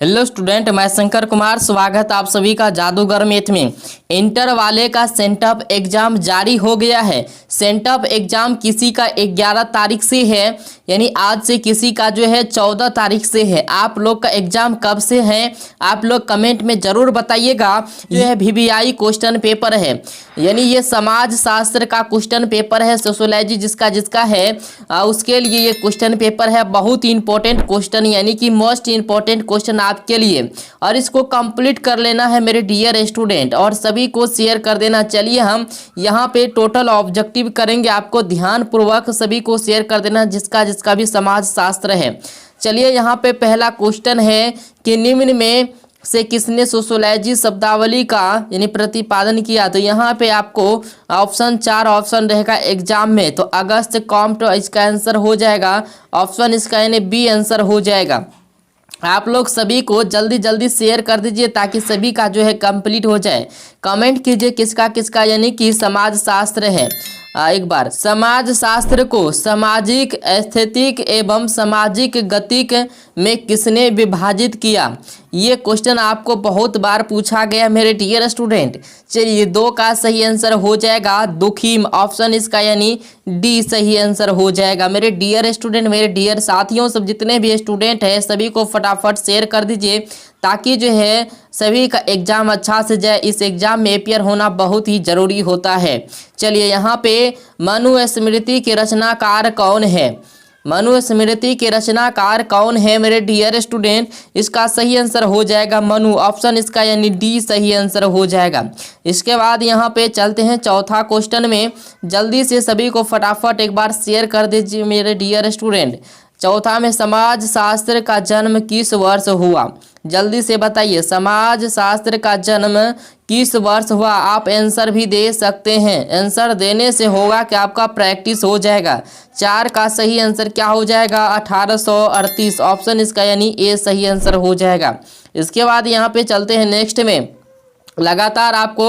Hello student, मैं शंकर कुमार। स्वागत आप सभी का जादूगर मैथ में। इंटर वाले का सेंटअप एग्जाम जारी हो गया है। सेंटअप एग्जाम किसी का 11 तारीख से है, यानी आज से, किसी का जो है 14 तारीख से है। आप लोग का एग्जाम कब से है आप लोग कमेंट में ज़रूर बताइएगा। जो है VVI क्वेश्चन पेपर है, यानी ये समाज शास्त्र का क्वेश्चन पेपर है। सोशोलॉजी जिसका जिसका है उसके लिए ये क्वेश्चन पेपर है। बहुत ही इंपॉर्टेंट क्वेश्चन, यानी कि मोस्ट इंपॉर्टेंट क्वेश्चन आपके लिए, और इसको कंप्लीट कर लेना है मेरे डियर स्टूडेंट, और सभी को शेयर कर देना। चलिए हम यहाँ पे टोटल ऑब्जेक्टिव करेंगे, आपको ध्यान पूर्वक सभी को शेयर कर देना जिसका जिसका भी समाज शास्त्र है। चलिए यहाँ पे पहला क्वेश्चन है कि निम्न में से किसने सोशोलॉजी शब्दावली का यानी प्रतिपादन किया। तो यहाँ पे आपको ऑप्शन 4 ऑप्शन रहेगा एग्जाम में। तो अगस्त कॉम्ट इसका आंसर हो जाएगा ऑप्शन इसका, यानी बी आंसर हो जाएगा। आप लोग सभी को जल्दी जल्दी शेयर कर दीजिए ताकि सभी का जो है कंप्लीट हो जाए। कमेंट कीजिए किसका किसका यानी कि समाज शास्त्र है। एक बार, समाज शास्त्र को सामाजिक, एस्थेटिक एवं सामाजिक गतिक में किसने विभाजित किया। ये क्वेश्चन आपको बहुत बार पूछा गया मेरे डियर स्टूडेंट। चलिए 2 का सही आंसर हो जाएगा दुखीम, ऑप्शन इसका यानी डी सही आंसर हो जाएगा। मेरे डियर स्टूडेंट, मेरे डियर साथियों, सब जितने भी स्टूडेंट हैं सभी को फटाफट शेयर कर दीजिए ताकि जो है सभी का एग्जाम अच्छा से जाए। इस एग्जाम में अपियर होना बहुत ही जरूरी होता है। चलिए यहाँ पे मनुस्मृति के रचनाकार कौन है। मनुस्मृति के रचनाकार कौन है मेरे डियर स्टूडेंट। इसका सही आंसर हो जाएगा मनु, ऑप्शन इसका यानी डी सही आंसर हो जाएगा। इसके बाद यहाँ पे चलते हैं चौथा क्वेश्चन में। जल्दी से सभी को फटाफट एक बार शेयर कर दीजिए मेरे डियर स्टूडेंट। चौथा में समाज शास्त्र का जन्म किस वर्ष हुआ। जल्दी से बताइए समाज शास्त्र का जन्म किस वर्ष हुआ। आप आंसर भी दे सकते हैं, आंसर देने से होगा कि आपका प्रैक्टिस हो जाएगा। 4 का सही आंसर क्या हो जाएगा 1838, ऑप्शन इसका यानी ए सही आंसर हो जाएगा। इसके बाद यहाँ पे चलते हैं नेक्स्ट में। लगातार आपको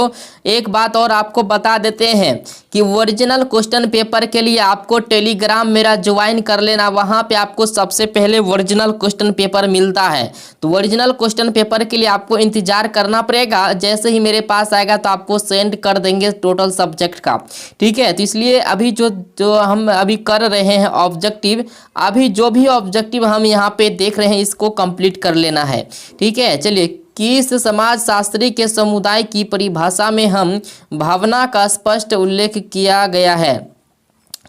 एक बात और आपको बता देते हैं कि ओरिजिनल क्वेश्चन पेपर के लिए आपको टेलीग्राम मेरा ज्वाइन कर लेना। वहाँ पे आपको सबसे पहले ओरिजिनल क्वेश्चन पेपर मिलता है। तो ओरिजिनल क्वेश्चन पेपर के लिए आपको इंतजार करना पड़ेगा। जैसे ही मेरे पास आएगा तो आपको सेंड कर देंगे टोटल सब्जेक्ट का, ठीक है। तो इसलिए अभी जो हम अभी कर रहे हैं ऑब्जेक्टिव, अभी जो भी ऑब्जेक्टिव हम यहाँ पे देख रहे हैं इसको कंप्लीट कर लेना है, ठीक है। चलिए, किस समाजशास्त्री के समुदाय की परिभाषा में हम भावना का स्पष्ट उल्लेख किया गया है।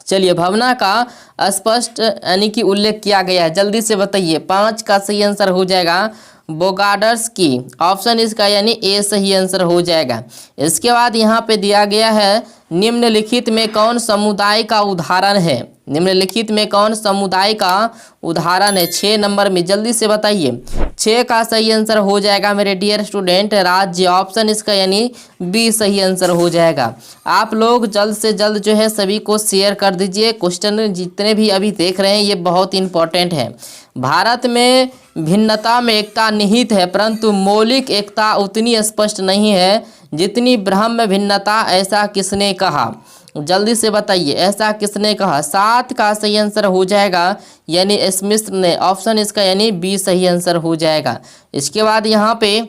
चलिए, भावना का स्पष्ट यानी कि उल्लेख किया गया है। जल्दी से बताइए। 5 का सही आंसर हो जाएगा बोगाडर्स की, ऑप्शन इसका यानी ए सही आंसर हो जाएगा। इसके बाद यहाँ पे दिया गया है निम्नलिखित में कौन समुदाय का उदाहरण है। निम्नलिखित में कौन समुदाय का उदाहरण है 6 नंबर में। जल्दी से बताइए। 6 का सही आंसर हो जाएगा मेरे डियर स्टूडेंट राज्य, ऑप्शन इसका यानी बी सही आंसर हो जाएगा। आप लोग जल्द से जल्द जो है सभी को शेयर कर दीजिए। क्वेश्चन जितने भी अभी देख रहे हैं ये बहुत इंपॉर्टेंट है। भारत में भिन्नता में एकता निहित है, परंतु मौलिक एकता उतनी स्पष्ट नहीं है जितनी ब्रह्म भिन्नता, ऐसा किसने कहा। जल्दी से बताइए ऐसा किसने कहा। 7 का सही आंसर हो जाएगा यानी स्मिथ ने, ऑप्शन इसका यानी बी सही आंसर हो जाएगा। इसके बाद यहाँ पे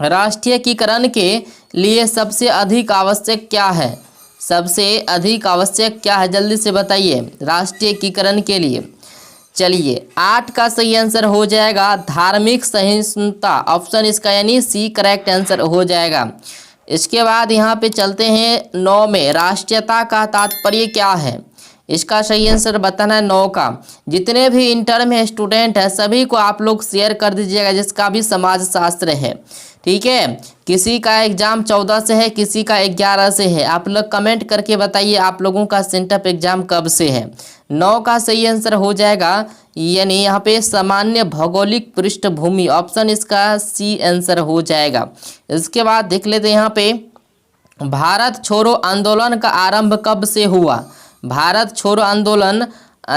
राष्ट्रीयकरण के लिए सबसे अधिक आवश्यक क्या है। सबसे अधिक आवश्यक क्या है जल्दी से बताइए राष्ट्रीयकरण के लिए। चलिए 8 का सही आंसर हो जाएगा धार्मिक सहिष्णुता, ऑप्शन इसका यानी सी करेक्ट आंसर हो जाएगा। इसके बाद यहाँ पे चलते हैं 9 में। राष्ट्रीयता का तात्पर्य क्या है। इसका सही आंसर बताना है 9 का। जितने भी इंटर में स्टूडेंट है सभी को आप लोग शेयर कर दीजिएगा जिसका भी समाज शास्त्र है, ठीक है। किसी का एग्जाम 14 से है, किसी का 11 से है। आप लोग कमेंट करके बताइए आप लोगों का सेंटअप एग्जाम कब से है। 9 का सही आंसर हो जाएगा यानी यहाँ पे सामान्य भौगोलिक पृष्ठभूमि, ऑप्शन इसका सी आंसर हो जाएगा। इसके बाद देख लेते हैं यहाँ पे भारत छोड़ो आंदोलन का आरंभ कब से हुआ। भारत छोड़ो आंदोलन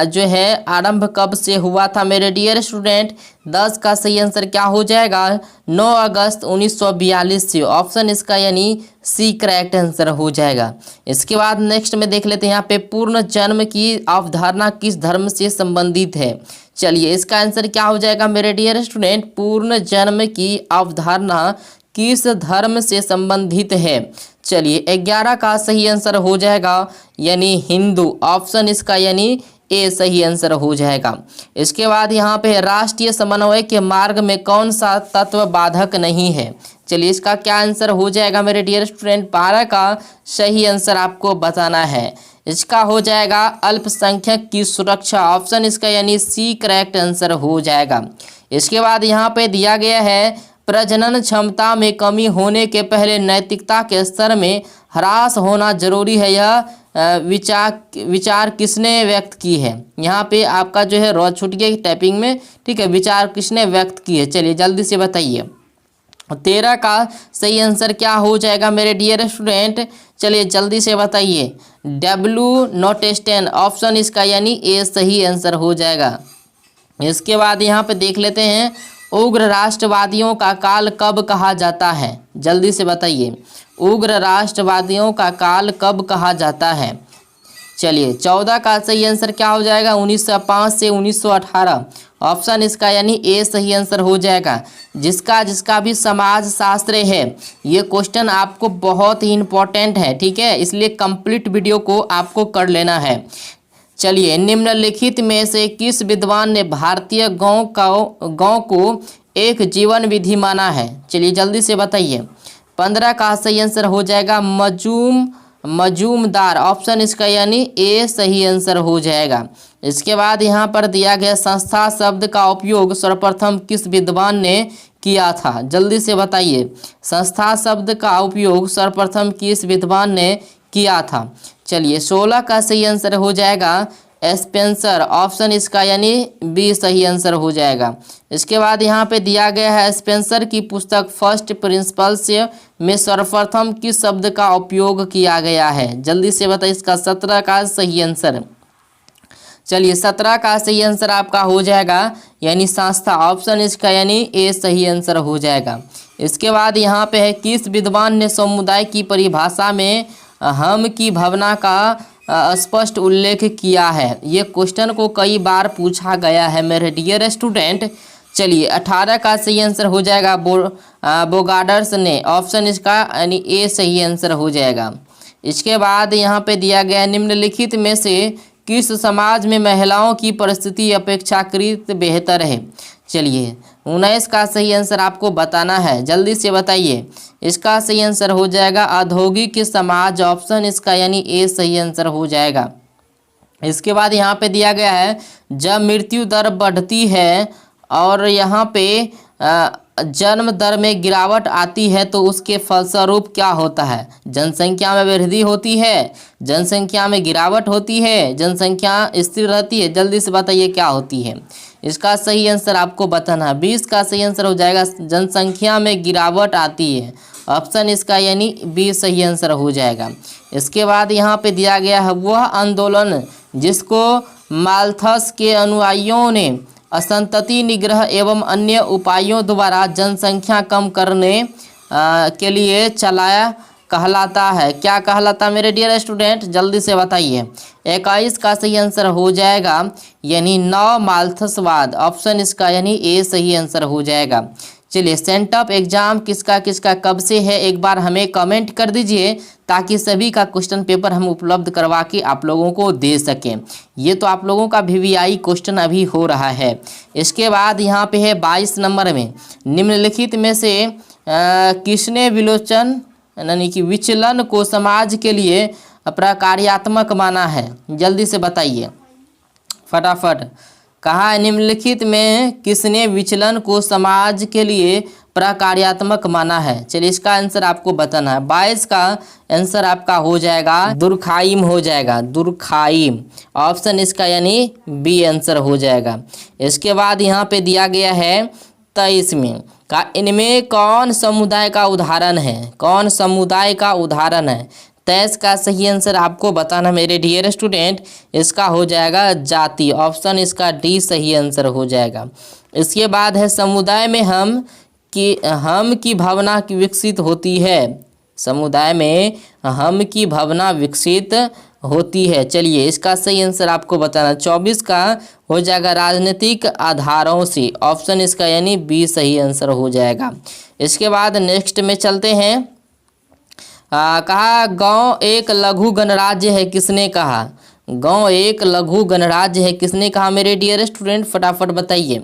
जो है आरंभ कब से हुआ था मेरे डियर स्टूडेंट। 10 का सही आंसर क्या हो जाएगा 9 अगस्त 1942 से, ऑप्शन इसका यानी सी करेक्ट आंसर हो जाएगा। इसके बाद नेक्स्ट में देख लेते हैं यहाँ पे पूर्ण जन्म की अवधारणा किस धर्म से संबंधित है। चलिए इसका आंसर क्या हो जाएगा मेरे डियर स्टूडेंट, पूर्ण जन्म की अवधारणा किस धर्म से संबंधित है। चलिए 11 का सही आंसर हो जाएगा यानी हिंदू, ऑप्शन इसका यानी ए सही आंसर हो जाएगा। इसके बाद यहाँ पे राष्ट्रीय समन्वय के मार्ग में कौन सा तत्व बाधक नहीं है। चलिए इसका क्या आंसर हो जाएगा मेरे डियर स्टूडेंट, 12 का सही आंसर आपको बताना है। इसका हो जाएगा अल्पसंख्यक की सुरक्षा, ऑप्शन इसका यानी सी करेक्ट आंसर हो जाएगा। इसके बाद यहाँ पे दिया गया है प्रजनन क्षमता में कमी होने के पहले नैतिकता के स्तर में ह्रास होना जरूरी है, यह विचार किसने व्यक्त की है। यहाँ पे आपका जो है रॉ छूट गया टाइपिंग में, ठीक है, विचार किसने व्यक्त की है। चलिए जल्दी से बताइए। 13 का सही आंसर क्या हो जाएगा मेरे डियर स्टूडेंट, चलिए जल्दी से बताइए। डब्ल्यू नोटेस्टेन, ऑप्शन इसका यानी ए सही आंसर हो जाएगा। इसके बाद यहाँ पे देख लेते हैं उग्र राष्ट्रवादियों का काल कब कहा जाता है। जल्दी से बताइए, उग्र राष्ट्रवादियों का काल कब कहा जाता है। चलिए 14 का सही आंसर क्या हो जाएगा, 1905 से 1918, ऑप्शन इसका यानी ए सही आंसर हो जाएगा। जिसका भी समाज शास्त्र है, ये क्वेश्चन आपको बहुत ही इंपॉर्टेंट है, ठीक है, इसलिए कंप्लीट वीडियो को आपको कर लेना है। चलिए निम्नलिखित में से किस विद्वान ने भारतीय गांव को एक जीवन विधि माना है। चलिए जल्दी से बताइए। 15 का सही आंसर हो जाएगा मजूमदार, ऑप्शन इसका यानी ए सही आंसर हो जाएगा। इसके बाद यहाँ पर दिया गया संस्था शब्द का उपयोग सर्वप्रथम किस विद्वान ने किया था। जल्दी से बताइए, संस्था शब्द का उपयोग सर्वप्रथम किस विद्वान ने किया था। चलिए 16 का सही आंसर हो जाएगा स्पेंसर, ऑप्शन इसका यानी बी सही आंसर हो जाएगा। इसके बाद यहाँ पे दिया गया है स्पेंसर की पुस्तक फर्स्ट प्रिंसिपल्स में सर्वप्रथम किस शब्द का उपयोग किया गया है। जल्दी से बताइए इसका 17 का सही आंसर। चलिए 17 का सही आंसर आपका हो जाएगा यानी संस्था, ऑप्शन इसका यानी ए सही आंसर हो जाएगा। इसके बाद यहाँ पे है किस विद्वान ने समुदाय की परिभाषा में हम की भावना का स्पष्ट उल्लेख किया है। ये क्वेश्चन को कई बार पूछा गया है मेरे डियर स्टूडेंट। चलिए 18 का सही आंसर हो जाएगा बोगार्ड्स ने, ऑप्शन इसका यानी ए सही आंसर हो जाएगा। इसके बाद यहाँ पे दिया गया निम्नलिखित में से किस समाज में महिलाओं की परिस्थिति अपेक्षाकृत बेहतर है। चलिए 19 का सही आंसर आपको बताना है, जल्दी से बताइए। इसका सही आंसर हो जाएगा औद्योगिक समाज, ऑप्शन इसका यानी ए सही आंसर हो जाएगा। इसके बाद यहाँ पे दिया गया है जब मृत्यु दर बढ़ती है और यहाँ पे जन्म दर में गिरावट आती है तो उसके फलस्वरूप क्या होता है। जनसंख्या में वृद्धि होती है, जनसंख्या में गिरावट होती है, जनसंख्या स्थिर रहती है। जल्दी से बताइए क्या होती है। इसका सही आंसर आपको बताना है। 20 का सही आंसर हो जाएगा जनसंख्या में गिरावट आती है, ऑप्शन इसका यानी बी सही आंसर हो जाएगा। इसके बाद यहाँ पे दिया गया है वह आंदोलन जिसको माल्थस के अनुयायियों ने असंतति निग्रह एवं अन्य उपायों द्वारा जनसंख्या कम करने के लिए चलाया कहलाता है। क्या कहलाता मेरे डियर स्टूडेंट, जल्दी से बताइए। 21 का सही आंसर हो जाएगा यानी नव माल्थसवाद, ऑप्शन इसका यानी ए सही आंसर हो जाएगा। चलिए सेंटअप एग्जाम किसका किसका कब से है एक बार हमें कमेंट कर दीजिए ताकि सभी का क्वेश्चन पेपर हम उपलब्ध करवा के आप लोगों को दे सकें। ये तो आप लोगों का VVI क्वेश्चन अभी हो रहा है। इसके बाद यहाँ पे है 22 नंबर में निम्नलिखित में से किसने विलोचन यानी कि विचलन को समाज के लिए प्रकार्यात्मक माना है। जल्दी से बताइए फटाफट। कहा निम्नलिखित में किसने विचलन को समाज के लिए प्रकार्यात्मक माना है। चलिए इसका आंसर आपको बताना है। 22 का आंसर आपका हो जाएगा दुर्खाइम हो जाएगा, दुर्खाइम, ऑप्शन इसका यानी बी आंसर हो जाएगा। इसके बाद यहाँ पे दिया गया है 23 में का इनमें कौन समुदाय का उदाहरण है, कौन समुदाय का उदाहरण है। 23 का सही आंसर आपको बताना मेरे डियर स्टूडेंट, इसका हो जाएगा जाति, ऑप्शन इसका डी सही आंसर हो जाएगा। इसके बाद है समुदाय में हम की भावना की विकसित होती है। समुदाय में हम की भावना विकसित होती है। चलिए इसका सही आंसर आपको बताना। 24 का हो जाएगा राजनीतिक आधारों से, ऑप्शन इसका यानी बी सही आंसर हो जाएगा। इसके बाद नेक्स्ट में चलते हैं। कहा गांव एक लघु गणराज्य है, किसने कहा? गांव एक लघु गणराज्य है, किसने कहा मेरे डियर स्टूडेंट? फटाफट बताइए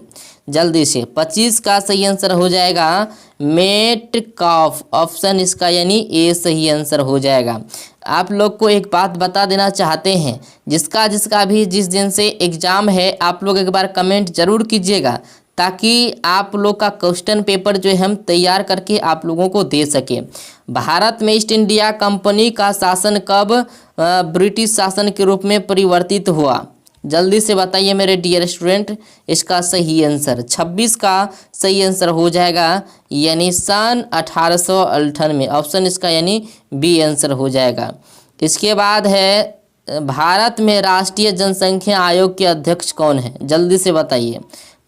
जल्दी से। 25 का सही आंसर हो जाएगा मेटकाफ, ऑप्शन इसका यानी ए सही आंसर हो जाएगा। आप लोग को एक बात बता देना चाहते हैं, जिसका भी जिस दिन से एग्ज़ाम है आप लोग एक बार कमेंट जरूर कीजिएगा, ताकि आप लोग का क्वेश्चन पेपर जो है हम तैयार करके आप लोगों को दे सकें। भारत में ईस्ट इंडिया कंपनी का शासन कब ब्रिटिश शासन के रूप में परिवर्तित हुआ? जल्दी से बताइए मेरे डियर स्टूडेंट इसका सही आंसर। 26 का सही आंसर हो जाएगा यानी सन 1898, ऑप्शन इसका यानी बी आंसर हो जाएगा। इसके बाद है भारत में राष्ट्रीय जनसंख्या आयोग के अध्यक्ष कौन है? जल्दी से बताइए।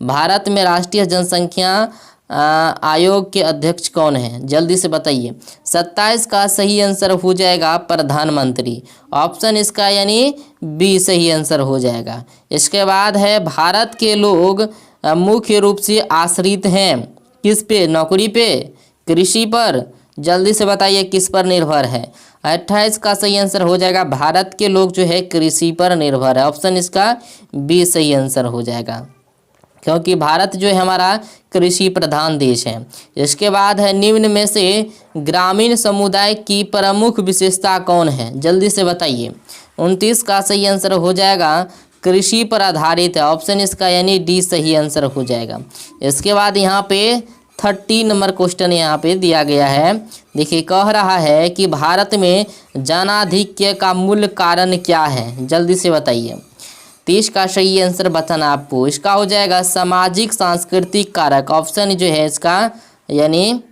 भारत में राष्ट्रीय जनसंख्या आयोग के अध्यक्ष कौन है? जल्दी से बताइए। 27 का सही आंसर हो जाएगा प्रधानमंत्री, ऑप्शन इसका यानी बी सही आंसर हो जाएगा। इसके बाद है भारत के लोग मुख्य रूप से आश्रित हैं किस पे? नौकरी पे, कृषि पर? जल्दी से बताइए किस पर निर्भर है? 28 का सही आंसर हो जाएगा भारत के लोग जो है कृषि पर निर्भर है, ऑप्शन इसका बी सही आंसर हो जाएगा, क्योंकि भारत जो है हमारा कृषि प्रधान देश है। इसके बाद है निम्न में से ग्रामीण समुदाय की प्रमुख विशेषता कौन है? जल्दी से बताइए। 29 का सही आंसर हो जाएगा कृषि पर आधारित है, ऑप्शन इसका यानी डी सही आंसर हो जाएगा। इसके बाद यहाँ पे 30 नंबर क्वेश्चन यहाँ पे दिया गया है। देखिए कह रहा है कि भारत में जनाधिक्य का मूल कारण क्या है? जल्दी से बताइए। 30 का सही आंसर बताना आपको। इसका हो जाएगा सामाजिक सांस्कृतिक कारक, ऑप्शन जो है इसका यानी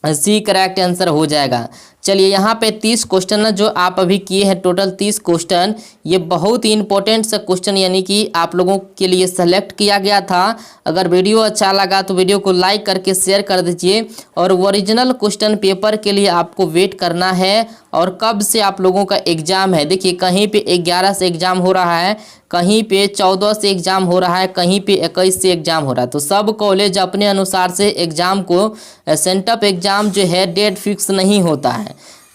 सी करेक्ट आंसर हो जाएगा। चलिए यहाँ पे 30 क्वेश्चन जो आप अभी किए हैं, टोटल 30 क्वेश्चन, ये बहुत ही इंपॉर्टेंट सा क्वेश्चन यानी कि आप लोगों के लिए सेलेक्ट किया गया था। अगर वीडियो अच्छा लगा तो वीडियो को लाइक करके शेयर कर दीजिए, और ओरिजिनल क्वेश्चन पेपर के लिए आपको वेट करना है। और कब से आप लोगों का एग्ज़ाम है, देखिए कहीं पे 11 से एग्ज़ाम हो रहा है, कहीं पे 14 से एग्ज़ाम हो रहा है, कहीं पे 21 से एग्ज़ाम हो रहा है। तो सब कॉलेज अपने अनुसार से एग्ज़ाम को, सेंटअप एग्ज़ाम जो है डेट फिक्स नहीं होता है।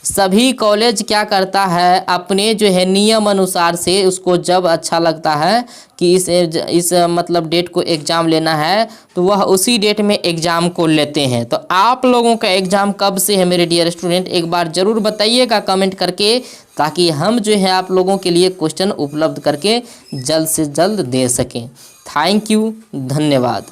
सभी कॉलेज क्या करता है, अपने जो है नियम अनुसार से उसको जब अच्छा लगता है कि इस मतलब डेट को एग्ज़ाम लेना है तो वह उसी डेट में एग्ज़ाम को लेते हैं। तो आप लोगों का एग्ज़ाम कब से है मेरे डियर स्टूडेंट, एक बार ज़रूर बताइएगा कमेंट करके, ताकि हम जो है आप लोगों के लिए क्वेश्चन उपलब्ध करके जल्द से जल्द दे सकें। थैंक यू, धन्यवाद।